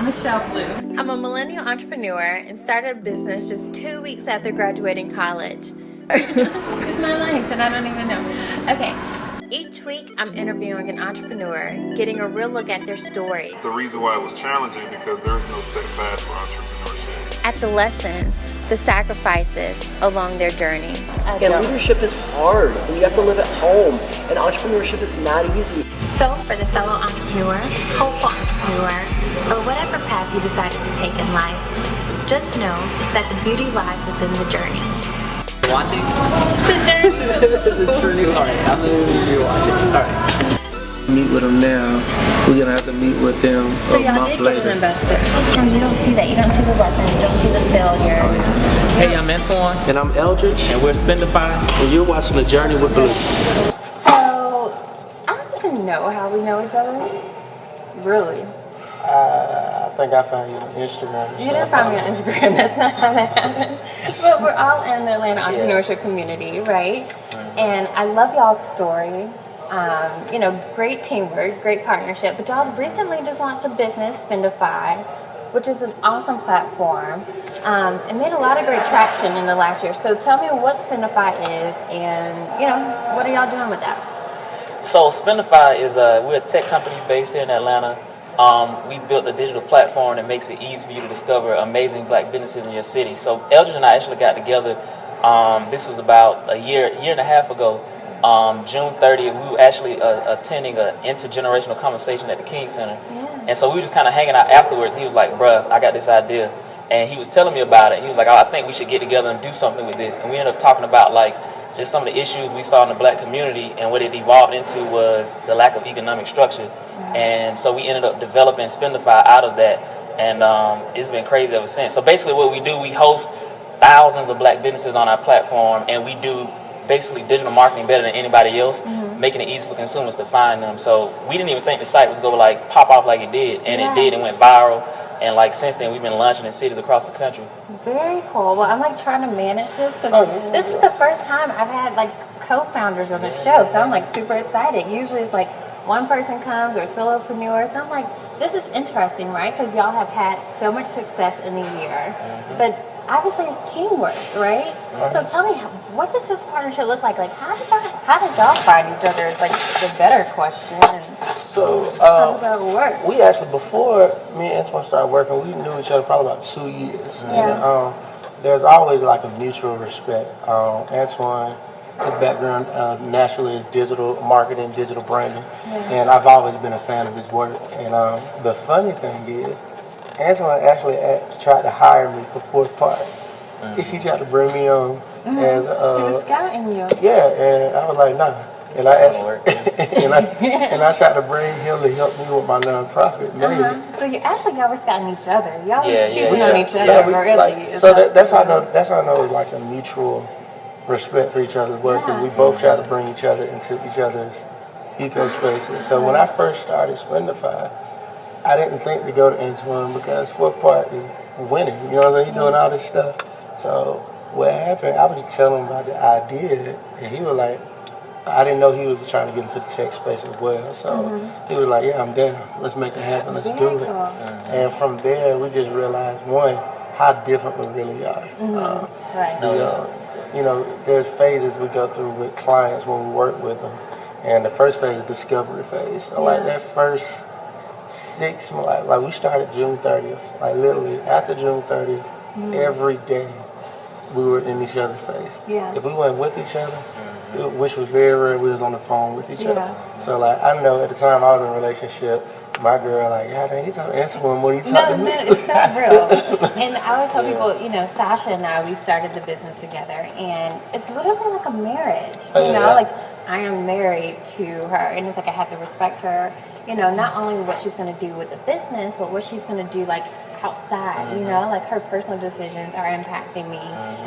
I'm Michelle Blue. I'm a millennial entrepreneur and started a business just 2 weeks after graduating college. It's my life and I don't even know. Okay, each week I'm interviewing an entrepreneur, getting a real look at their stories. The reason why it was challenging because there's no set path for entrepreneurship. At the lessons, the sacrifices along their journey. And leadership is hard, and you have to live at home, and entrepreneurship is not easy. So for the fellow entrepreneur, hopeful entrepreneur, or whatever path you decided to take in life, just know that the beauty lies within the journey. Watching? The journey. The journey. Alright, I'm gonna be watching. Alright. Meet with them now. We're gonna have to meet with them So a y'all month did get later. an investor. Sometimes you don't see that. You don't see the lessons. You don't see the failures. Hey, I'm Antwon, And I'm Eldredge, and we're Spendefy. and you're watching The Journey with Blue. So, I don't even know how we know each other. Really. I think I found you on Instagram. You didn't find me on Instagram. That's not how that happened. But we're all in the Atlanta entrepreneurship community, right? And I love y'all's story. Great teamwork, great partnership. But y'all recently just launched a business, Spendefy, which is an awesome platform. It made a lot of great traction in the last year. So tell me what Spendefy is, and what are y'all doing with that? So Spendefy is we're a tech company based here in Atlanta. We built a digital platform that makes it easy for you to discover amazing black businesses in your city. So Eldredge and I actually got together. This was about a year and a half ago. June 30th, we were actually attending an intergenerational conversation at the King Center. Yeah. And so we were just kind of hanging out afterwards. He was like, bruh, I got this idea. And he was telling me about it. He was like, I think we should get together and do something with this. And we ended up talking about just some of the issues we saw in the black community, and what it evolved into was the lack of economic structure. And so we ended up developing Spendefy out of that. And it's been crazy ever since. So basically what we do, we host thousands of black businesses on our platform, and we do basically digital marketing better than anybody else, making it easy for consumers to find them. So we didn't even think the site was going to pop off like it did, and it did. It went viral, and since then we've been launching in cities across the country. Very cool. Well, I'm trying to manage this because this is the first time I've had co-founders on the show, so I'm super excited. Usually it's one person comes or solopreneur, so I'm this is interesting, right? Because y'all have had so much success in a year, but obviously it's teamwork, right? So tell me, what does this partnership look like? How did y'all find each other is the better question. So, how does that work? we actually, before me and Antwon started working, we knew each other probably about 2 years. Yeah. And there's always a mutual respect. Antwon, his background naturally is digital marketing, digital branding, and I've always been a fan of his work. And the funny thing is, Antwon actually tried to hire me for Fourth Part. He tried to bring me on as He was scouting you. yeah, and I was like, nah. And I asked, and I tried to bring him to help me with my nonprofit. So y'all were scouting each other. Y'all Yeah, was choosing yeah. on each other, really. So that's how I know. That's how I know it's a mutual respect for each other's work, and we both try to bring each other into each other's eco spaces. So when I first started Spendefy, I didn't think to go to Antwon because Fourth Part is winning. You know what I mean? He's doing all this stuff. So what happened, I was just telling him about the idea, and he was like, I didn't know he was trying to get into the tech space as well. So he was like, yeah, I'm down. Let's make it happen. Let's do it. And from there, we just realized, one, how different we really are. There's phases we go through with clients when we work with them. And the first phase is discovery phase. So that first 6 months, we started June 30th. Literally after June 30th, every day we were in each other's face. Yeah. If we weren't with each other, which was very rare, we was on the phone with each other. So I know at the time I was in a relationship, my girl yeah, dang, he's talking to Antwon, what are you talking to me? No, it's so real. And I always tell people, Sasha and I, we started the business together, and it's literally like a marriage. I am married to her, and it's I have to respect her. Not only what she's going to do with the business, but what she's going to do outside. Her personal decisions are impacting me.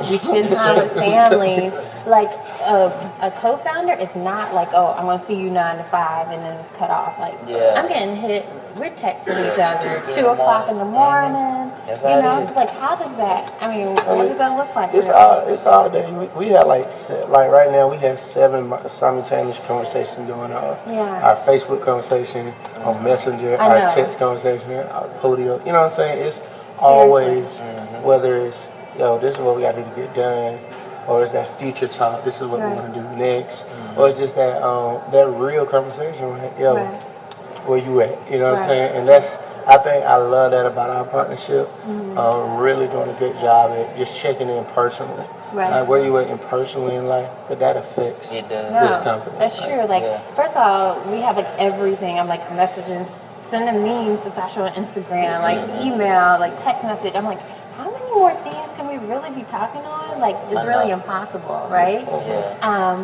We spend time with families. A co-founder is not I'm going to see you 9 to 5 and then it's cut off. I'm getting hit. We're texting each other 2 o'clock in the morning. That's You how it know, is. so like, how does that? I mean, what does that look like? It's really? all day. We have like right now we have 7 simultaneous conversations going on. Yeah. Our Facebook conversation on Messenger, I our know. text conversation, our podium. You know what I'm saying? It's always whether it's this is what we got to do to get done, or it's that future talk. This is what we want to do next, or it's just that that real conversation. Like, where you at? You know what I'm saying? And I think I love that about our partnership. Really doing a good job at just checking in personally. Right. Like where you at in personally in life, because that affects this company. That's true. Like, first of all, we have like everything. I'm like messaging, sending memes to Sasha on Instagram, like email, like text message. I'm like, how many more things can we really be talking on? Like, it's really impossible, right?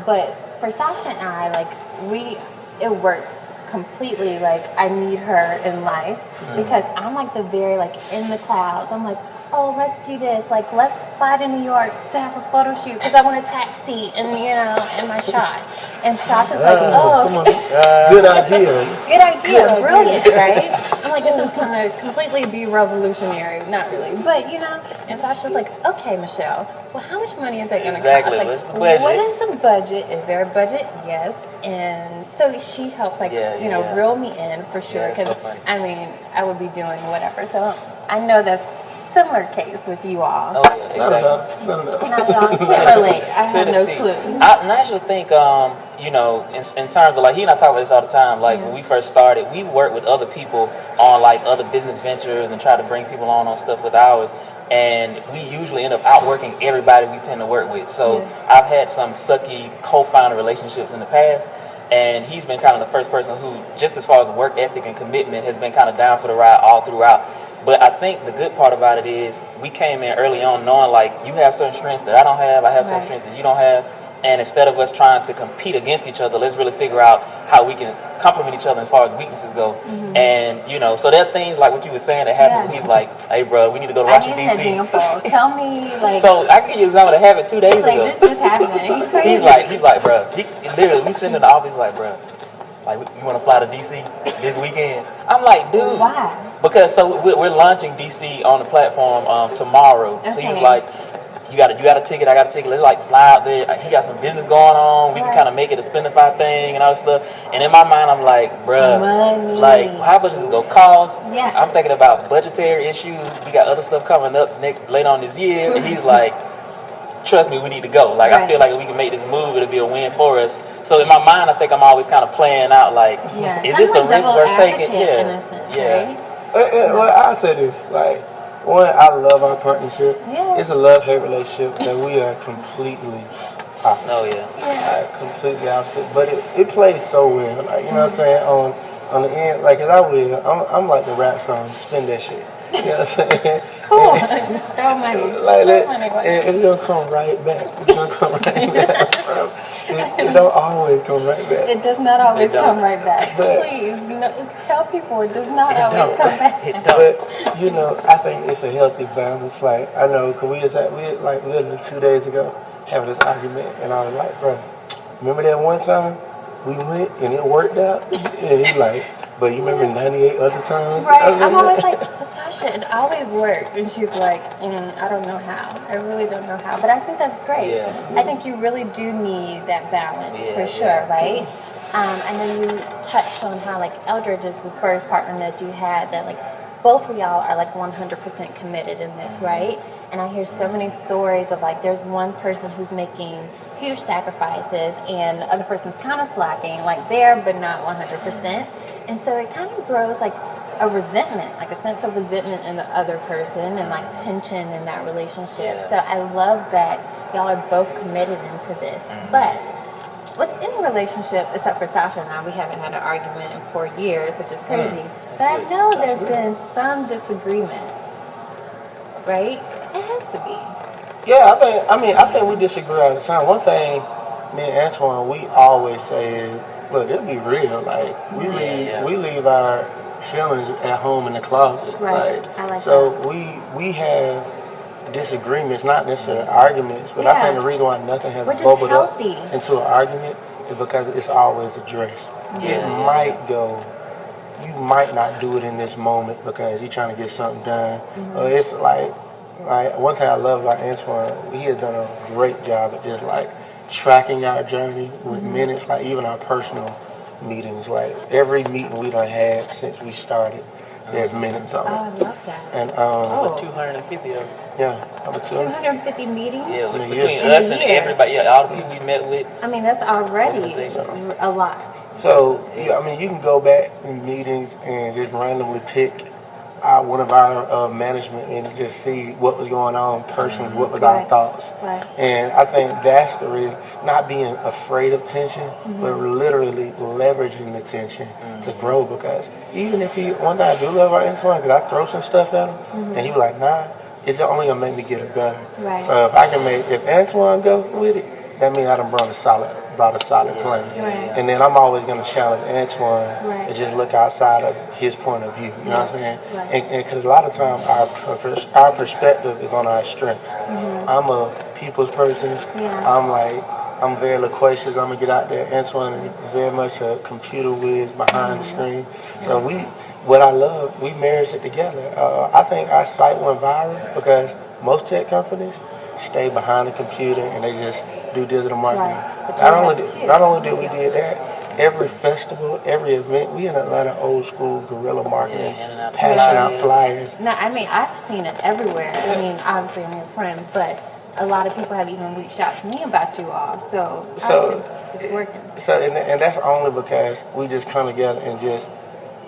But for Sasha and I, like, it works completely. Like, I need her in life because I'm like the very like in the clouds. I'm like, oh, let's do this. Like, let's fly to New York to have a photo shoot because I want a taxi and in my shot. And Sasha's like, oh, come on. Good idea. Good idea, brilliant, right? I'm like, this is gonna completely be revolutionary. Not really, but And Sasha's like, okay, Michelle. Well, how much money is that gonna cost? Like, What's the budget? what is the budget? Is there a budget? Yes. And so she helps, like, reel me in for sure. Because I mean, I would be doing whatever. So I know that's similar case with you all. Oh yeah, exactly. No. Not at all. Can't relate. I have no clue. I actually think, in terms of like he and I talk about this all the time. Like when we first started, we worked with other people on like other business ventures and try to bring people on stuff with ours. And we usually end up outworking everybody we tend to work with. So I've had some sucky co-founder relationships in the past. And he's been kind of the first person who, just as far as work ethic and commitment, has been kind of down for the ride all throughout. But I think the good part about it is we came in early on knowing like you have certain strengths that I don't have, I have certain strengths that you don't have. And instead of us trying to compete against each other, let's really figure out how we can complement each other as far as weaknesses go. And, so there are things like what you were saying that happen. He's like, hey, bro, we need to go to Washington, D.C. Example. Tell me, like. So I can give you an example that happened 2 days like, ago. this just happened. He's crazy. He's like, bro, literally, we sitting in the office like, bro, like, you want to fly to D.C. this weekend? I'm like, dude. Why? Because we're launching D.C. on the platform tomorrow. So he was like, you got a ticket, I got a ticket, let's like fly out there. He got some business going on, we can kind of make it a Spendefy thing and all that stuff. And in my mind, I'm like, bruh, like, how much is it gonna cost? I'm thinking about budgetary issues. We got other stuff coming up later on this year. And he's like, trust me, we need to go. Like, I feel like if we can make this move, it'll be a win for us. So in my mind, I think I'm always kind of playing out like, is this a risk worth taking? Well, I'll say this, like, one, I love our partnership. It's a love-hate relationship that we are completely opposite. Completely opposite. But it plays so well. Like, you know what I'm saying? On the end, like, I'm like the rap song, Spend That Shit. You know what I'm saying? Cool. Just throw money. Like that, and it's gonna come right back. It's gonna come right back. It don't always come right back. It does not always come right back. Please, tell people it does not always come back. But I think it's a healthy balance. Like, I know, cause we like literally 2 days ago having this argument, and I was like, bro, remember that one time we went and it worked out? And he's like, but you remember 98 other times? Right. I'm always like, but Sasha, it always works. And she's like, I don't know how. I really don't know how. But I think that's great. I think you really do need that balance for sure, right? And then you touched on how like Eldredge is the first partner that you had that like both of y'all are like 100% committed in this, right? And I hear so many stories of like there's one person who's making huge sacrifices and the other person's kind of slacking, like there but not 100%. And so it kind of grows like a resentment, like a sense of resentment in the other person and like tension in that relationship. So I love that y'all are both committed into this. But within a relationship, except for Sasha and I, we haven't had an argument in 4 years, which is crazy. But I know there's been some disagreement, right? It has to be. Yeah, I think we disagree all the time. One thing me and Antwon, we always say is, look, it'll be real. Like, we leave our feelings at home in the closet. Right. I like so that. we have disagreements, not necessarily arguments, but I think the reason why nothing has bubbled up into an argument is because it's always addressed. It might go you might not do it in this moment because you're trying to get something done. Or it's like one thing I love about Antwon, he has done a great job at just like tracking our journey with minutes, like even our personal meetings. Like every meeting we done had since we started, there's minutes on it. Oh, I love that. And 250 of them. yeah, over 250 meetings? Yeah, In a between year. us In a and year. everybody, yeah, all the people we met with. I mean, that's already Organizations. a lot. So, yeah, I mean, you can go back in meetings and just randomly pick one of our management and just see what was going on personally, what was our Right. thoughts. Right. And I think that's the reason, not being afraid of tension, but literally leveraging the tension to grow. Because even if one thing I do love about Antwon, because I throw some stuff at him, and he was like, nah, it's only going to make me get it better. Right. So if Antwon go with it, that means I done brought a solid plan. Right. And then I'm always going to challenge Antwon Right. to just look outside of his point of view. You know what I'm saying? Right. And because a lot of times our perspective is on our strengths. I'm a people's person. Yeah. I'm very loquacious. I'm gonna get out there. Antwon is very much a computer whiz behind the screen. So what I love, we married it together. I think our site went viral because most tech companies stay behind the computer and they just do digital marketing. Right. But Not only did we did that, every festival, every event, we in Atlanta old school guerrilla marketing, handing out passing out flyers. No, I mean, I've seen it everywhere. I mean, obviously I'm your friend, but a lot of people have even reached out to me about you all. So obviously it's working. So and that's only because we just come together and just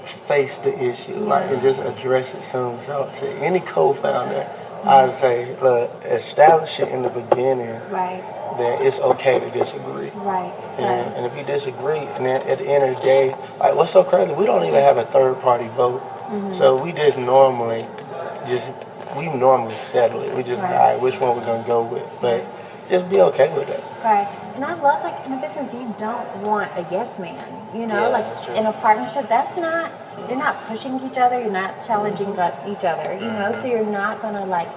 face the issue, and just address it soon. So to any co-founder, I'd say, look, establish it in the beginning Right. that it's okay to disagree. Right. And if you disagree, and then at the end of the day, like what's so crazy, we don't even have a third party vote. So we normally settle it. We just, all right, which one we're gonna go with. But just be okay with that. Right. And I love, like, in a business, you don't want a yes man. You know, Yeah, like that's true. in a partnership, you're not pushing each other, you're not challenging each other, you know, so you're not gonna like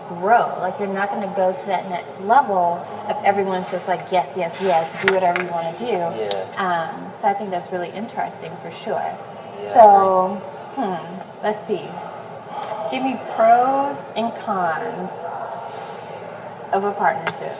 grow. Like you're not gonna go to that next level if everyone's just like, yes, yes, yes, do whatever you wanna do. Yeah. So I think that's really interesting for sure. Yeah, So, let's see. Give me pros and cons of a partnership.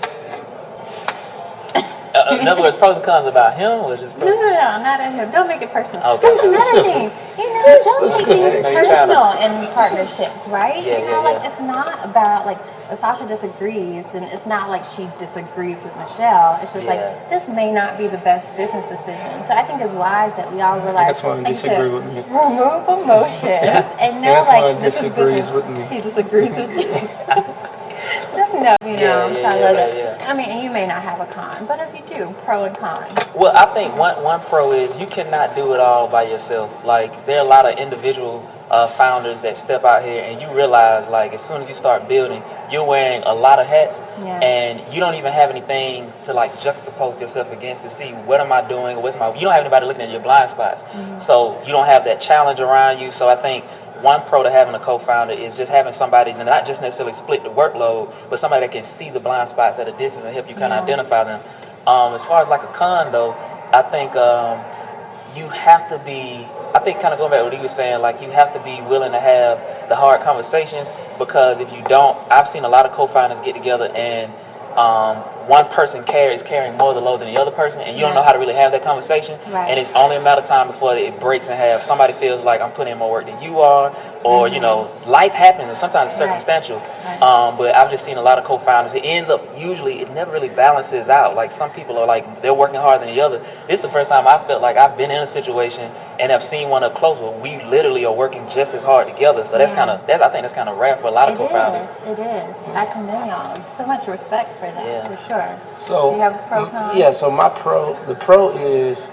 In other words, pros and cons about him, or just No, pros? not at him. Don't make it personal. Okay. That's another Specific. thing. You know, don't make specific. things personal in partnerships, right? Yeah, you know, yeah, like it's not about like if Sasha disagrees, and it's not like she disagrees with Michelle. It's just Yeah. like this may not be the best business decision. So I think it's wise that we all realize That's why I like you disagree said, with me. remove emotions and know That's why like he this is disagrees business. with me. He disagrees with you. Just know, you know. So I love it. I mean, and you may not have a con, but if you do, pro and con. Well, I think one pro is you cannot do it all by yourself. Like there are a lot of individual founders that step out here, and you realize like as soon as you start building, you're wearing a lot of hats, and you don't even have anything to like juxtapose yourself against to see what am I doing, you don't have anybody looking at your blind spots, so you don't have that challenge around you. So I think one pro to having a co-founder is just having somebody to not just necessarily split the workload, but somebody that can see the blind spots at a distance and help you kind of identify them. As far as like a con though, I think you have to be, I think kind of going back to what he was saying, like you have to be willing to have the hard conversations, because if you don't, I've seen a lot of co-founders get together and one person is carrying more of the load than the other person, and you don't know how to really have that conversation. And it's only a matter of time before it breaks in half. Somebody feels like I'm putting in more work than you are, or you know, life happens, and sometimes it's circumstantial. But I've just seen a lot of co-founders. It ends up it never really balances out. Like some people are like they're working harder than the other. This is the first time I felt like I've been in a situation and have seen one up close where we literally are working just as hard together. So I think that's kind of rare for a lot of co-founders. It is. I commend y'all. So much respect for that, for sure. So do you have a pro con? Yeah, so the pro is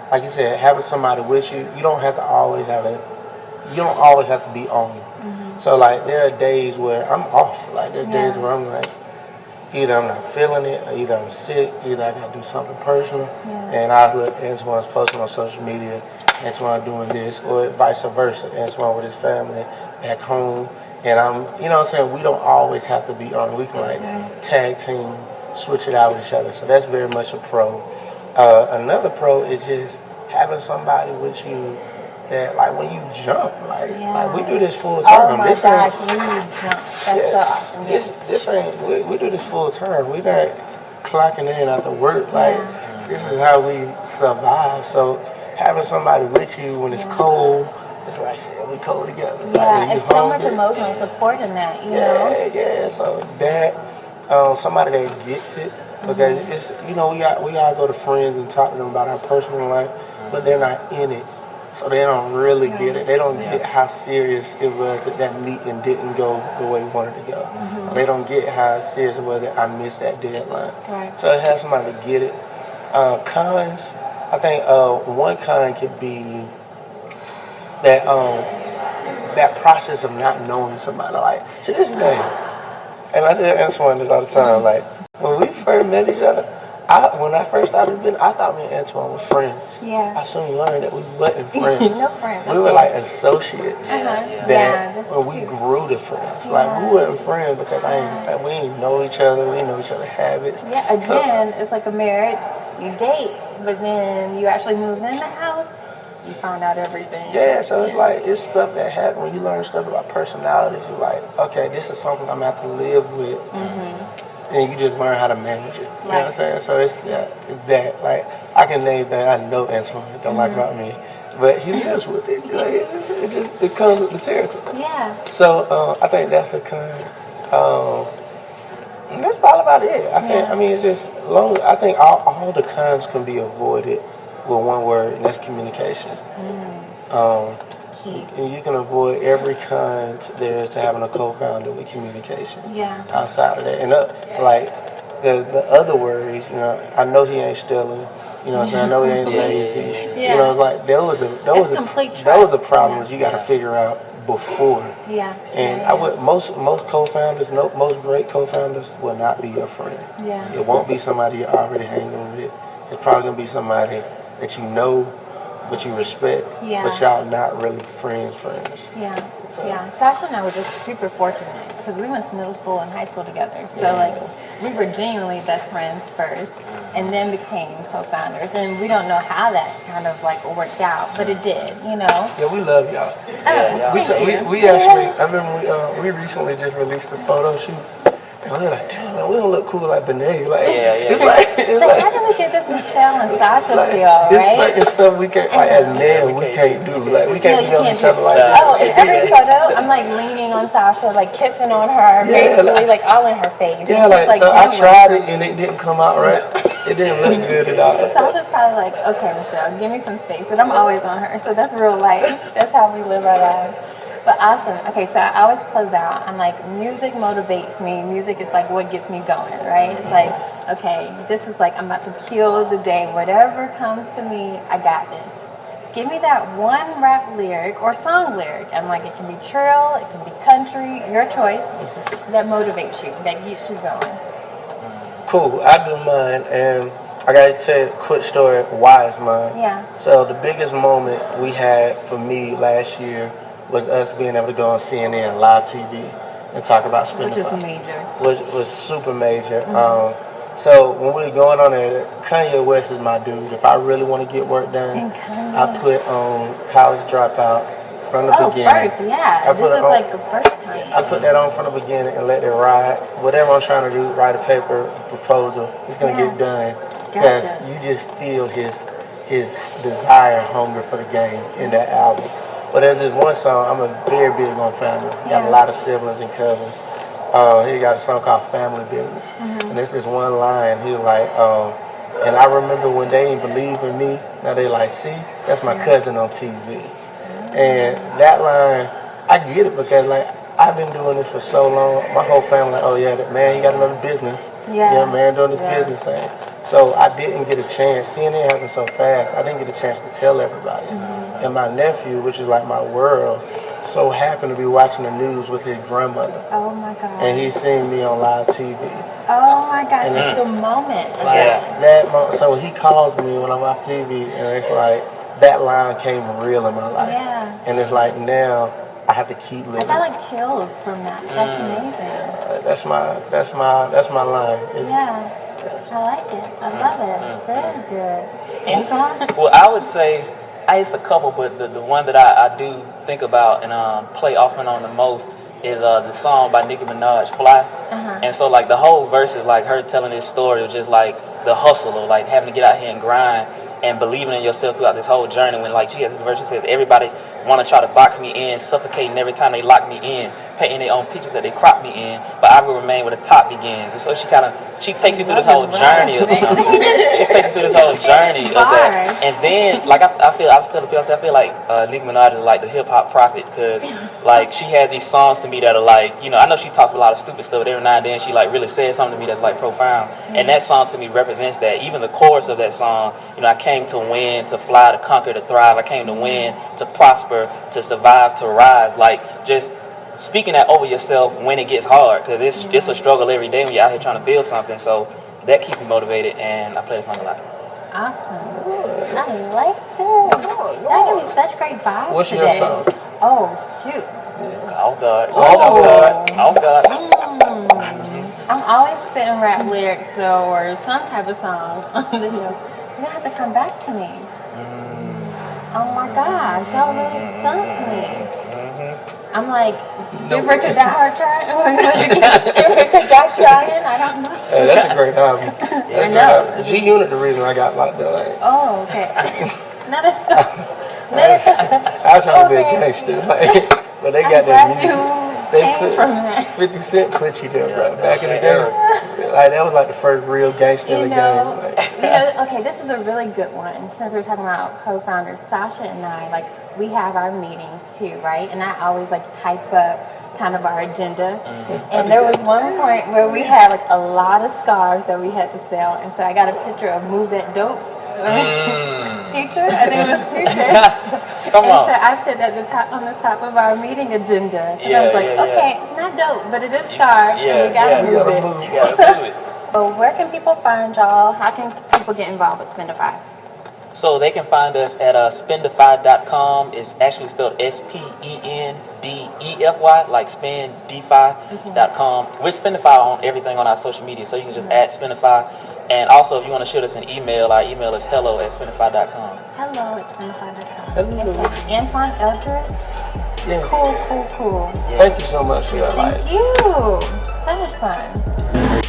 like you said, having somebody with you. You don't have to always have to be on. So like there are days where I'm off. Like there are days where I'm like, either I'm not feeling it, or either I'm sick, either I gotta do something personal. And I look, Antwon's posting on social media, Antwon doing this, or vice versa. Antwon with his family back home. And you know what I'm saying, we don't always have to be on. We can like tag team, switch it out with each other. So that's very much a pro. Another pro is just having somebody with you that like when you jump, like we do this full Oh term. my This gosh, ain't, when you jump. That's so awesome. this ain't. We do this full term. We not clocking in after work. Like this is how we survive. So having somebody with you when it's cold, it's like we cold together. Yeah, like, it's so much emotional support in that, you know? Yeah. So that somebody that gets it, because it's we all go to friends and talk to them about our personal life, but they're not in it, so they don't really get it. They don't get how serious it was that meeting didn't go the way we wanted to go. They don't get how serious it was that I missed that deadline. Right. So it has somebody to get it. Cons, I think one con could be that that process of not knowing somebody. Like to this day, and I tell Antwon this all the time. Like when we first met each other, when I first started I thought me and Antwon were friends. Yeah. I soon learned that we wasn't friends. No friends. We were like associates. That when we grew to friends, like we weren't friends because we didn't know each other. We didn't know each other's habits. Yeah. Again, it's like a marriage. You date, but then you actually move in the house. You find out everything. Yeah, so it's like, it's stuff that happens when you learn stuff about personalities. You're like, okay, this is something I'm going to have to live with. And you just learn how to manage it. You know what I'm saying? So it's that. Like, I can name that I know Antwon don't like about me. But he lives with it. Like, it comes with the territory. Yeah. So I think that's a con. And that's probably about it. I mean, it's just long. I think all the cons can be avoided with one word, and that's communication. And you can avoid every con there is to having a co-founder with communication. Yeah. Outside of that, and like the other worries, I know he ain't stealing. You know what I'm saying? I know he ain't lazy. You know, like that was a problem that you got to figure out before. Yeah. And I would most co-founders, most great co-founders will not be your friend. Yeah. It won't be somebody you're already hanging with. It's probably gonna be somebody that you know, but you respect, but y'all not really friends. Yeah. So. Yeah. Sasha and I were just super fortunate because we went to middle school and high school together. So like we were genuinely best friends first, and then became co-founders. And we don't know how that kind of like worked out, but it did. Yeah, we love y'all. We actually, I remember we recently just released a photo shoot. And we were like, damn, man, we don't look cool like Benet. Like, it's like, how do we get this Michelle and Sasha feel, right? It's certain stuff we can't, like, as men, we can't do. Like, we can't be on each other like that. Oh, in every photo, I'm like leaning on Sasha, like kissing on her, basically, like all in her face. Yeah, like so I tried it and it didn't come out right. It didn't look good at all. Sasha's probably like, okay, Michelle, give me some space. And I'm always on her. So that's real life. That's how we live our lives. But awesome. Okay, so I always close out. I'm like, music motivates me. Music is like what gets me going, right? It's like, okay, this is like, I'm about to kill the day. Whatever comes to me, I got this. Give me that one rap lyric or song lyric. I'm like, it can be trill, it can be country, your choice, that motivates you, that gets you going. Cool. I do mine, and I gotta tell you a quick story. Why is mine? Yeah. So the biggest moment we had for me last year was us being able to go on CNN live TV and talk about Spendefy. Which is major. Which was super major. So when we were going on there, Kanye West is my dude. If I really want to get work done, I put on College Dropout from the beginning. First, yeah. This is like the first Kanye. I put that on from the beginning and let it ride. Whatever I'm trying to do, write a paper, proposal, it's going to get done. Because you just feel his desire, hunger for the game in that album. But there's this one song, I'm very big on family. Got a lot of siblings and cousins. He got a song called Family Business. And there's this one line, he was like, and I remember when they didn't believe in me, now they like, see, that's my cousin on TV. And that line, I get it because like, I've been doing this for so long. My whole family like, oh yeah, that man, he got another business. Yeah, man doing this business thing. So I didn't get a chance. Seeing it happen so fast, I didn't get a chance to tell everybody. And my nephew, which is like my world, so happened to be watching the news with his grandmother. Oh my God. And he seen me on live TV. Oh my God, and it's the moment. That moment. So he calls me when I'm off TV, and it's like, that line came real in my life. Yeah. And it's like, now I have to keep living. I got like chills from that. That's amazing. That's my line. I like it. I love it. Very good. Antwon? Well, I would say It's a couple, but the one that I do think about and play off and on the most is the song by Nicki Minaj, Fly. And so like the whole verse is like her telling this story of just like the hustle of like having to get out here and grind and believing in yourself throughout this whole journey. When like she has this verse, she says everybody want to try to box me in, suffocating every time they lock me in, painting their own pictures that they crop me in, but I will remain where the top begins. And so she takes you through this whole journey of she takes you through this whole journey of that. And then like I was telling people, I feel like Nicki Minaj is like the hip hop prophet, because like she has these songs to me that are like, you know, I know she talks a lot of stupid stuff, but every now and then she like really says something to me that's like profound. And that song to me represents that. Even the chorus of that song, you know, I came to win, to fly, to conquer, to thrive. I came to win, to prosper, to survive, to rise. Like just speaking that over yourself when it gets hard, because it's a struggle every day when you're out here trying to build something. So that keeps me motivated, and I play the song a lot. Awesome. I like this. That gives me such great vibes. What's today. your song? Oh shoot. Oh God. Oh God. I'm always spitting rap lyrics though, or some type of song on the show. You're gonna have to come back to me. Oh my gosh, y'all really stumped me. I'm like, did Richard Die trying? Did Richard Die trying? I don't know. Hey, that's a great album. I know. G-Unit, the reason I got locked up. Like, Oh, okay. Another stuff. I was trying to be a gangster, like, but they got that music. They put from that. 50 Cent put you there, bro. Back in the day, like that was like the first real gangster in the game. Like, Okay, this is a really good one. Since we're talking about co-founders, Sasha and I, like, we have our meetings too, right? And I always like type up kind of our agenda. And there was one point where we had like a lot of scarves that we had to sell, and so I got a picture of Move That Dope. Future, I think it was Future. Come on. So I put that on the top of our meeting agenda. And I was like, okay, it's not dope, but it is scarves, and we gotta move it. You gotta move it. So where can people find y'all? How can people get involved with Spendefy? So they can find us at spendefy.com. It's actually spelled Spendefy, like Spendefy.com. We're Spendefy on everything on our social media, so you can just add Spendefy. And also, if you want to shoot us an email, our email is hello@spendefy.com. Hello@spendefy.com. Antwon Eldredge. yes. Cool. Thank you so much for that. Thank you. So much fun.